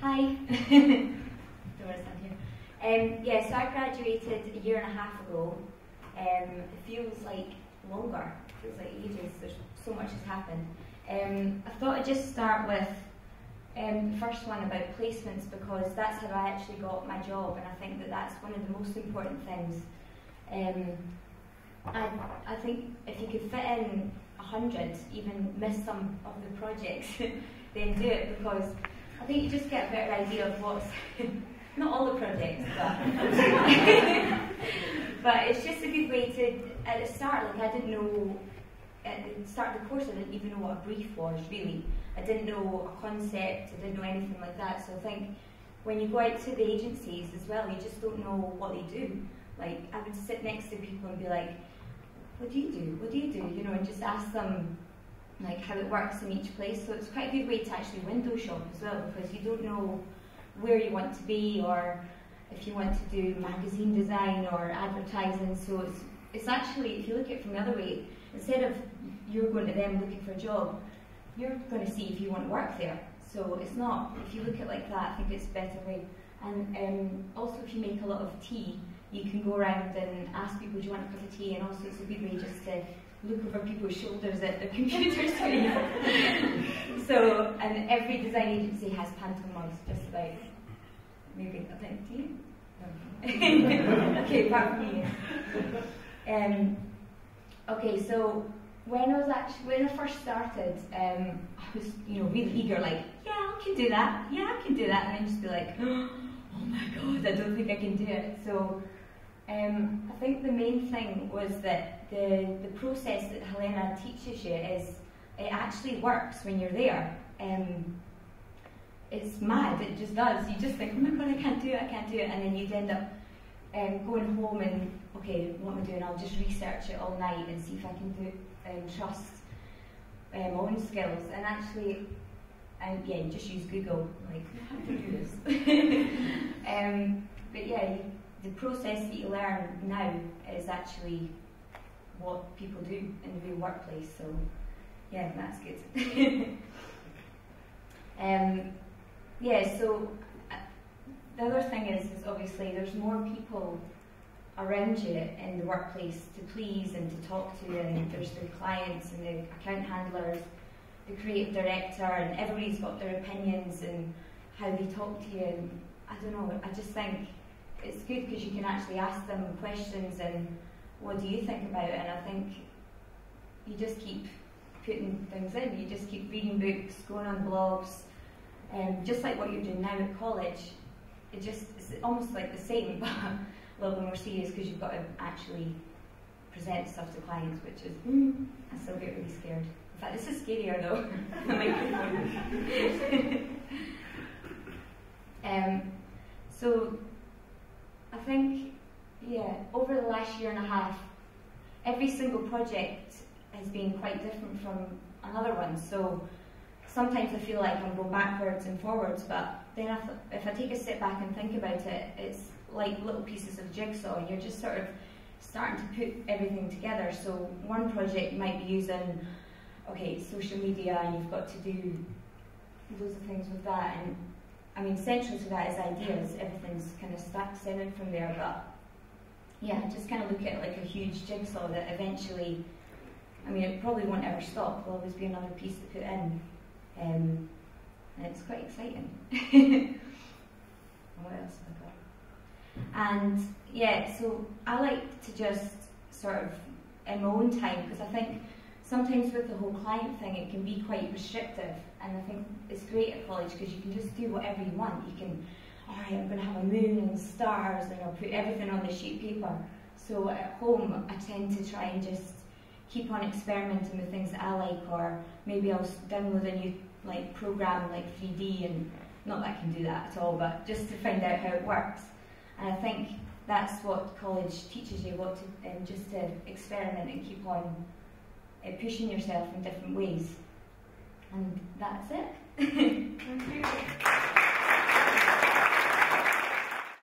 Hi. Don't want to stand here. Yeah, so I graduated a year and a half ago. It feels like longer. It feels like ages. There's so much has happened. I thought I'd just start with the first one about placements, because that's how I actually got my job, and I think that that's one of the most important things. I think if you could fit in 100, even miss some of the projects, then do it, because I think you just get a better idea of what's, not all the projects, but it's just a good way to, at the start, like I didn't know, at the start of the course I didn't even know what a brief was, really. I didn't know a concept, I didn't know anything like that, so I think when you go out to the agencies as well, you just don't know what they do. Like, I would sit next to people and be like, what do you do? What do you do? You know, and just ask them like how it works in each place. So it's quite a good way to actually window shop as well, because you don't know where you want to be, or if you want to do magazine design or advertising. So it's actually, if you look at it from the other way, instead of you're going to them looking for a job, you're going to see if you want to work there. So it's not, if you look at it like that, I think it's a better way. And also if you make a lot of tea, you can go around and ask people, do you want a cup of tea? And also it's a good way just to look over people's shoulders at the computer screen. So, and every design agency has Pantone mugs, just about. Maybe, I think, do you? No. Okay, apart from me. Okay, so when I first started, I was, really eager, like, yeah, I can do that, yeah, I can do that, and then just be like, oh my god, I don't think I can do it. So I think the main thing was that the process that Helena teaches you is, it actually works when you're there. It's mad, it just does. You just think, oh my god, I can't do it, and then you'd end up going home and, okay, what am I doing? I'll just research it all night and see if I can do trust my own skills. And actually, yeah, you just use Google, like, how do you do this? But yeah, the process that you learn now is actually what people do in the real workplace, so yeah, that's good. Yeah, so the other thing is obviously there's more people around you in the workplace to please and to talk to, and there's the clients and the account handlers, the creative director, and everybody's got their opinions and how they talk to you, and I don't know, I just think it's good because you can actually ask them questions and what do you think about it, and I think you just keep putting things in, you just keep reading books, going on blogs, just like what you're doing now at college. It's almost like the same, but a little bit more serious because you've got to actually present stuff to clients, which is, I still get really scared. In fact, this is scarier though. So I think, yeah, over the last year and a half, every single project has been quite different from another one. So sometimes I feel like I'm going backwards and forwards, but then if I take a step back and think about it, it's like little pieces of jigsaw, and you're just sort of starting to put everything together. So one project might be using, okay, social media, and you've got to do loads of things with that, and I mean, central to that is ideas. Everything's kind of centered from there, but yeah, just kind of look at it like a huge jigsaw that eventually, I mean, it probably won't ever stop. There'll always be another piece to put in, and it's quite exciting. What else have I got? And yeah, so I like to just sort of, in my own time, because I think sometimes with the whole client thing, it can be quite restrictive, and I think it's great at college because you can just do whatever you want. You can, alright, I'm going to have a moon and stars, and I'll put everything on the sheet paper. So at home, I tend to try and just keep on experimenting with things that I like, or maybe I'll download a new program like 3D, and not that I can do that at all, but just to find out how it works. And I think that's what college teaches you, just to experiment and keep on pushing yourself in different ways. And that's it. Thank you.